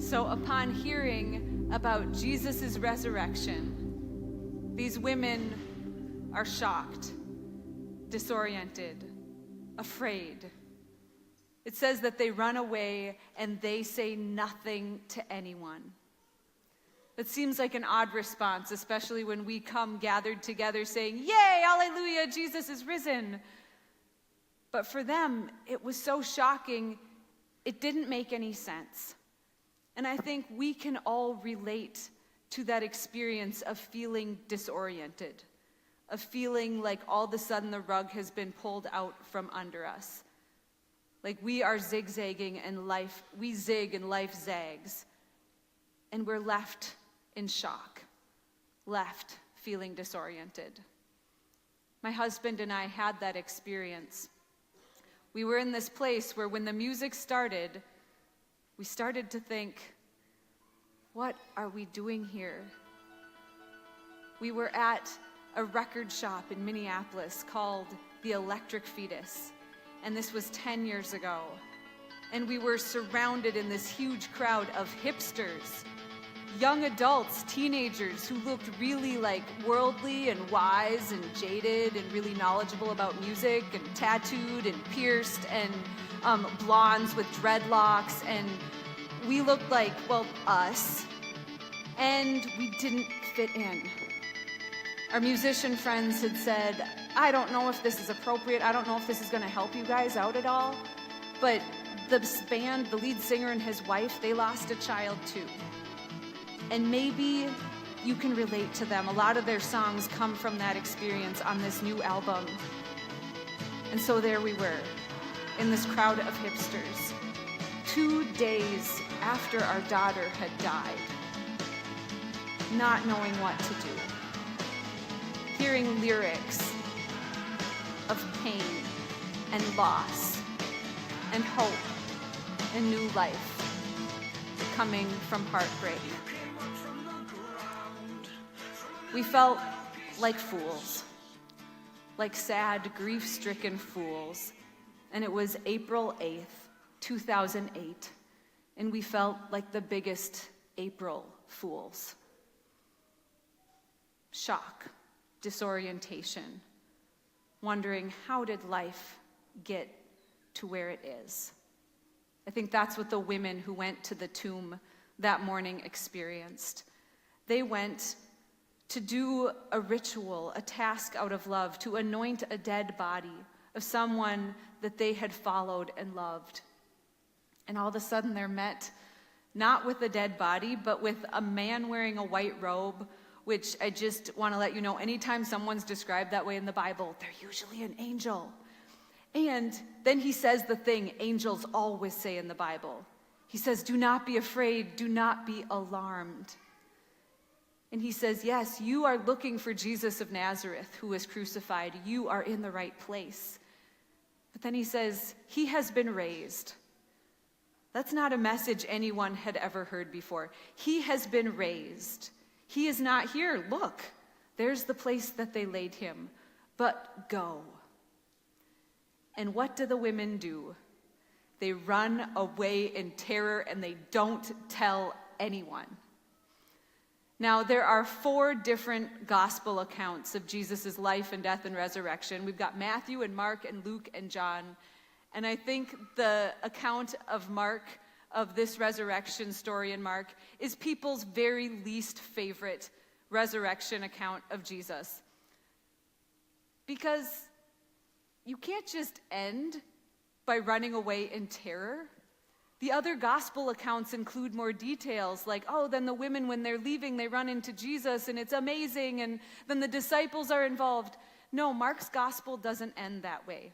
So upon hearing about Jesus' resurrection, these women are shocked, disoriented, afraid. It says that they run away and they say nothing to anyone. That seems like an odd response, especially when we come gathered together saying, "Yay, hallelujah, Jesus is risen." But for them, it was so shocking, it didn't make any sense. And I think we can all relate to that experience of feeling disoriented, of feeling like all of a sudden the rug has been pulled out from under us. Like we are zigzagging and we zig and life zags. And we're left in shock, left feeling disoriented. My husband and I had that experience. We were in this place where when the music started, we started to think, what are we doing here? We were at a record shop in Minneapolis called the Electric Fetus, and this was 10 years ago. And we were surrounded in this huge crowd of hipsters, young adults, teenagers who looked really like worldly and wise and jaded and really knowledgeable about music and tattooed and pierced and blondes with dreadlocks, and we looked like, well, us, and we didn't fit in. Our musician friends had said, I don't know if this is appropriate, I don't know if this is gonna help you guys out at all, but the band, the lead singer and his wife, they lost a child too. And maybe you can relate to them. A lot of their songs come from that experience on this new album. And so there we were, in this crowd of hipsters, 2 days after our daughter had died, not knowing what to do, hearing lyrics of pain and loss and hope and new life coming from heartbreak. We felt like fools, like sad, grief-stricken fools. And it was April 8th, 2008, and we felt like the biggest April fools. Shock, disorientation, wondering how did life get to where it is? I think that's what the women who went to the tomb that morning experienced. They went to do a ritual, a task out of love, to anoint a dead body of someone that they had followed and loved. And all of a sudden they're met not with a dead body, but with a man wearing a white robe, which I just want to let you know, anytime someone's described that way in the Bible, they're usually an angel. And then he says the thing angels always say in the Bible. He says, do not be afraid, do not be alarmed. And he says, yes, you are looking for Jesus of Nazareth who was crucified. You are in the right place. But then he says, he has been raised. That's not a message anyone had ever heard before. He has been raised. He is not here. Look, there's the place that they laid him. But go. And what do the women do? They run away in terror and they don't tell anyone. Now, there are 4 different gospel accounts of Jesus' life and death and resurrection. We've got Matthew and Mark and Luke and John. And I think the account of Mark, of this resurrection story in Mark, is people's very least favorite resurrection account of Jesus. Because you can't just end by running away in terror. The other gospel accounts include more details, like, oh, then the women, when they're leaving, they run into Jesus, and it's amazing, and then the disciples are involved. No, Mark's gospel doesn't end that way.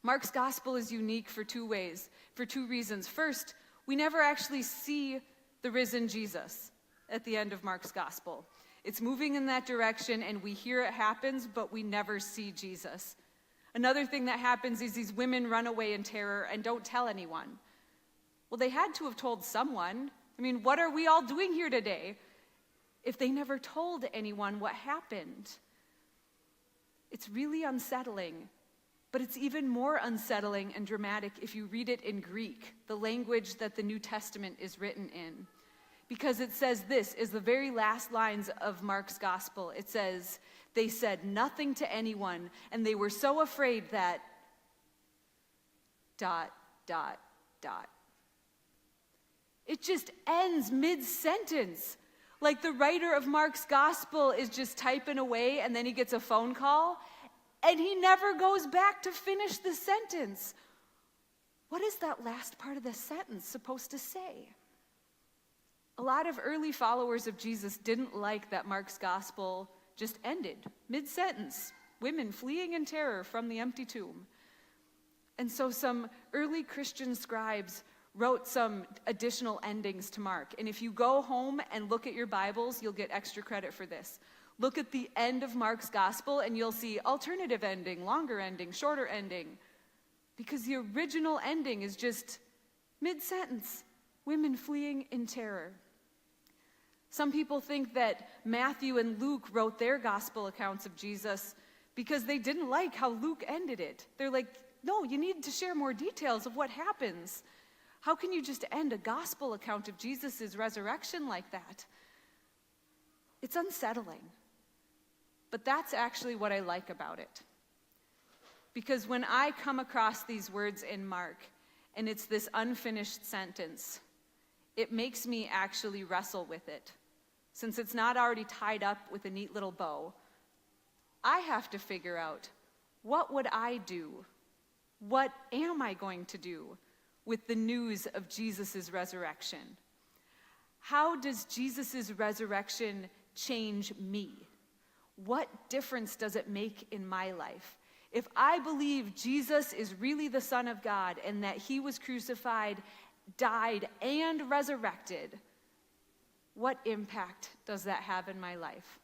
Mark's gospel is unique for 2 reasons. First, we never actually see the risen Jesus at the end of Mark's gospel. It's moving in that direction, and we hear it happens, but we never see Jesus. Another thing that happens is these women run away in terror and don't tell anyone. Well, they had to have told someone. I mean, what are we all doing here today if they never told anyone what happened? It's really unsettling But it's even more unsettling and dramatic if you read it in Greek, the language that the New Testament is written in. Because it says this is the very last lines of Mark's gospel. It says, they said nothing to anyone, and they were so afraid that ... It just ends mid-sentence. Like the writer of Mark's gospel is just typing away, and then he gets a phone call, and he never goes back to finish the sentence. What is that last part of the sentence supposed to say? A lot of early followers of Jesus didn't like that Mark's gospel just ended mid-sentence, women fleeing in terror from the empty tomb. And so some early Christian scribes wrote some additional endings to Mark. And if you go home and look at your Bibles, you'll get extra credit for this. Look at the end of Mark's gospel and you'll see alternative ending, longer ending, shorter ending. Because the original ending is just mid-sentence, women fleeing in terror. Some people think that Matthew and Luke wrote their gospel accounts of Jesus because they didn't like how Luke ended it. They're like, no, you need to share more details of what happens. How can you just end a gospel account of Jesus' resurrection like that? It's unsettling. But that's actually what I like about it. Because when I come across these words in Mark, and it's this unfinished sentence, it makes me actually wrestle with it. Since it's not already tied up with a neat little bow, I have to figure out, what would I do? What am I going to do with the news of Jesus' resurrection? How does Jesus' resurrection change me? What difference does it make in my life? If I believe Jesus is really the Son of God and that he was crucified, died, and resurrected, what impact does that have in my life?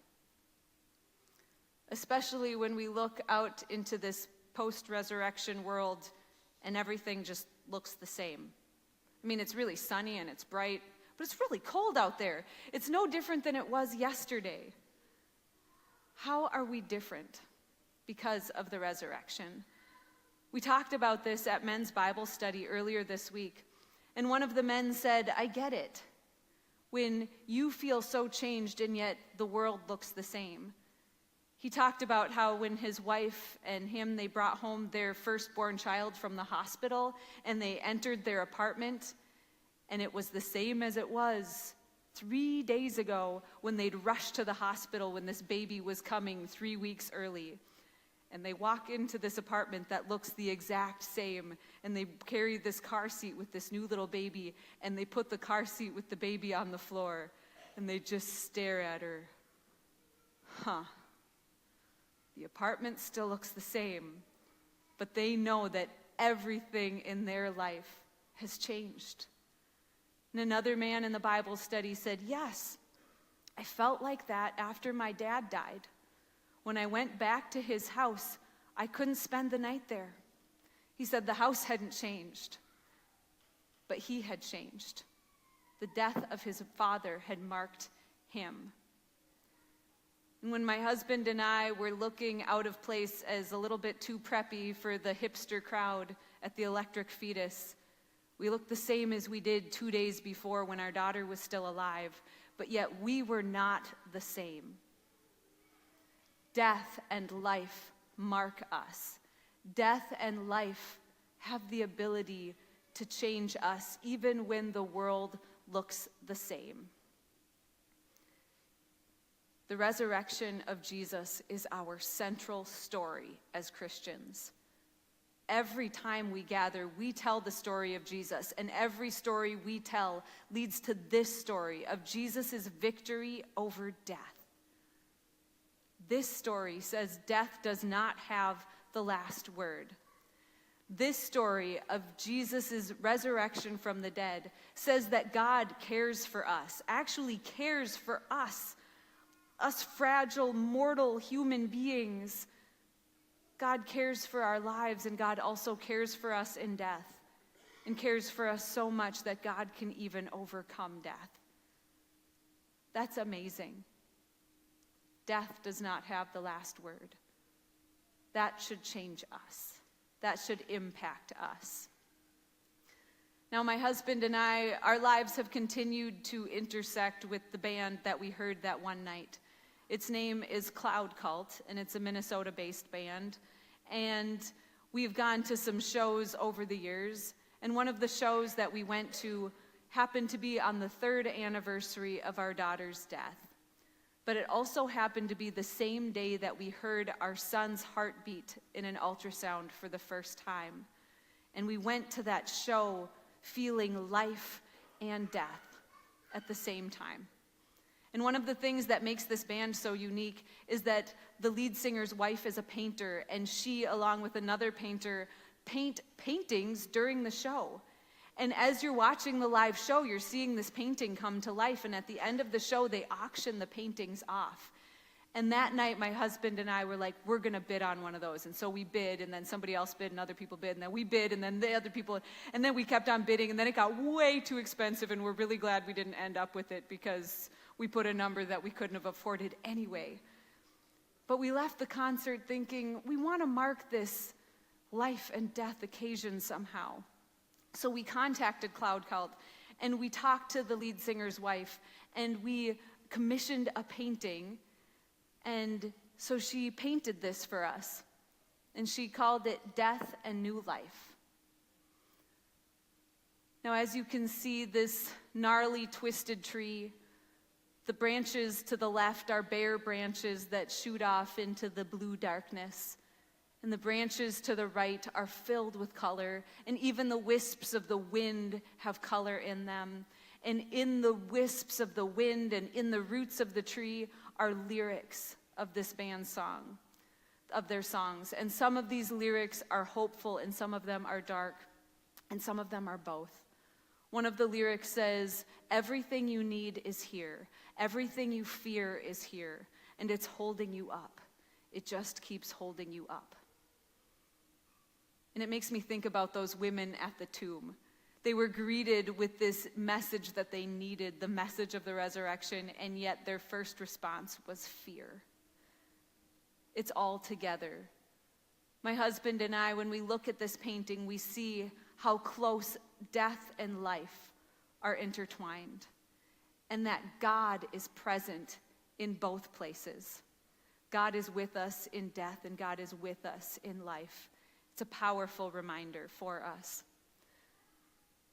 Especially when we look out into this post-resurrection world and everything just looks the same. I mean, it's really sunny and it's bright, but it's really cold out there. It's no different than it was yesterday. How are we different because of the resurrection? We talked about this at men's Bible study earlier this week, and one of the men said, I get it. When you feel so changed and yet the world looks the same. He talked about how when his wife and him, they brought home their firstborn child from the hospital and they entered their apartment and it was the same as it was 3 days ago when they'd rushed to the hospital when this baby was coming 3 weeks early. And they walk into this apartment that looks the exact same, and they carry this car seat with this new little baby, and they put the car seat with the baby on the floor, and they just stare at her. The apartment still looks the same, but they know that everything in their life has changed. And another man in the Bible study said, yes, I felt like that after my dad died. When I went back to his house, I couldn't spend the night there. He said the house hadn't changed, but he had changed. The death of his father had marked him. And when my husband and I were looking out of place as a little bit too preppy for the hipster crowd at the Electric Fetus, we looked the same as we did 2 days before when our daughter was still alive, but yet we were not the same. Death and life mark us. Death and life have the ability to change us even when the world looks the same. The resurrection of Jesus is our central story as Christians. Every time we gather, we tell the story of Jesus, and every story we tell leads to this story of Jesus' victory over death. This story says death does not have the last word. This story of Jesus' resurrection from the dead says that God cares for us, actually cares for us fragile, mortal human beings. God cares for our lives, and God also cares for us in death, and cares for us so much that God can even overcome death. That's amazing. Death does not have the last word. That should change us. that should impact us. Now, my husband and I, our lives have continued to intersect with the band that we heard that one night. Its name is Cloud Cult, and it's a Minnesota-based band. And we've gone to some shows over the years, and one of the shows that we went to happened to be on the 3rd anniversary of our daughter's death. But it also happened to be the same day that we heard our son's heartbeat in an ultrasound for the first time. And we went to that show feeling life and death at the same time. And one of the things that makes this band so unique is that the lead singer's wife is a painter, and she, along with another painter, paint paintings during the show. And as you're watching the live show, you're seeing this painting come to life, and at the end of the show, they auction the paintings off. And that night, my husband and I were like, we're going to bid on one of those. And so we bid, and then somebody else bid, and other people bid, and then we bid, and then the other people, and then we kept on bidding, and then it got way too expensive, and we're really glad we didn't end up with it because we put a number that we couldn't have afforded anyway. But we left the concert thinking, we want to mark this life and death occasion somehow. So we contacted Cloud Cult, and we talked to the lead singer's wife, and we commissioned a painting. And so she painted this for us, and she called it Death and New Life. Now, as you can see, this gnarly, twisted tree, the branches to the left are bare branches that shoot off into the blue darkness, and the branches to the right are filled with color, and even the wisps of the wind have color in them. And in the wisps of the wind and in the roots of the tree are lyrics of this band's song, of their songs. And some of these lyrics are hopeful, and some of them are dark, and some of them are both. One of the lyrics says, everything you need is here. Everything you fear is here, and it's holding you up. It just keeps holding you up. And it makes me think about those women at the tomb. They were greeted with this message that they needed, the message of the resurrection, and yet their first response was fear. It's all together. My husband and I, when we look at this painting, we see how close death and life are intertwined, and that God is present in both places. God is with us in death, and God is with us in life. It's a powerful reminder for us.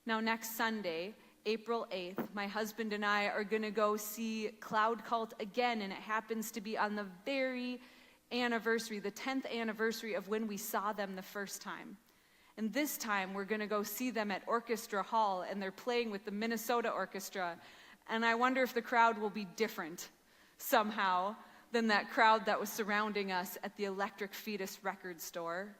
Now, next Sunday, April 8th, my husband and I are going to go see Cloud Cult again, and it happens to be on the very anniversary, the 10th anniversary of when we saw them the first time. And this time, we're going to go see them at Orchestra Hall, and they're playing with the Minnesota Orchestra. And I wonder if the crowd will be different somehow than that crowd that was surrounding us at the Electric Fetus record store.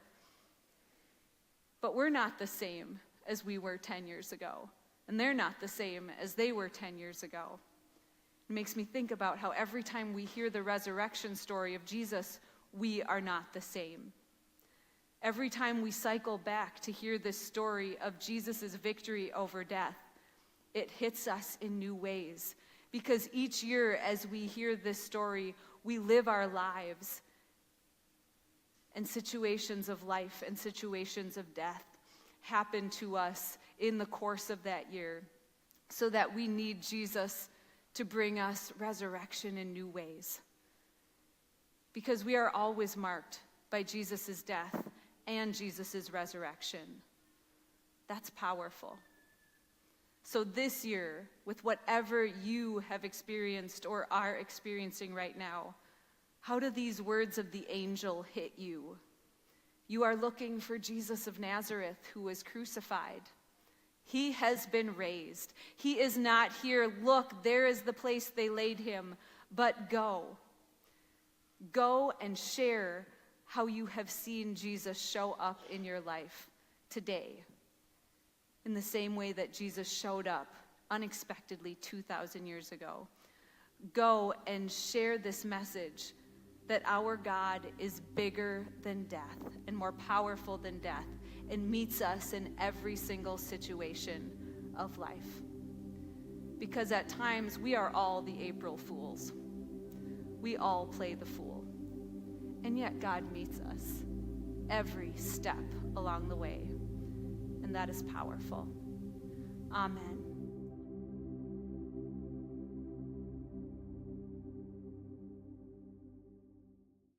But we're not the same as we were 10 years ago. And they're not the same as they were 10 years ago. It makes me think about how every time we hear the resurrection story of Jesus, we are not the same. Every time we cycle back to hear this story of Jesus' victory over death, it hits us in new ways. Because each year as we hear this story, we live our lives, and situations of life and situations of death happen to us in the course of that year, so that we need Jesus to bring us resurrection in new ways. Because we are always marked by Jesus' death and Jesus' resurrection. That's powerful. So this year, with whatever you have experienced or are experiencing right now, how do these words of the angel hit you? You are looking for Jesus of Nazareth, who was crucified. He has been raised. He is not here. Look, there is the place they laid him. But go. Go and share how you have seen Jesus show up in your life today, in the same way that Jesus showed up unexpectedly 2,000 years ago. Go and share this message that our God is bigger than death and more powerful than death, and meets us in every single situation of life. Because at times we are all the April Fools. We all play the fool. And yet God meets us. every step along the way. And that is powerful. Amen.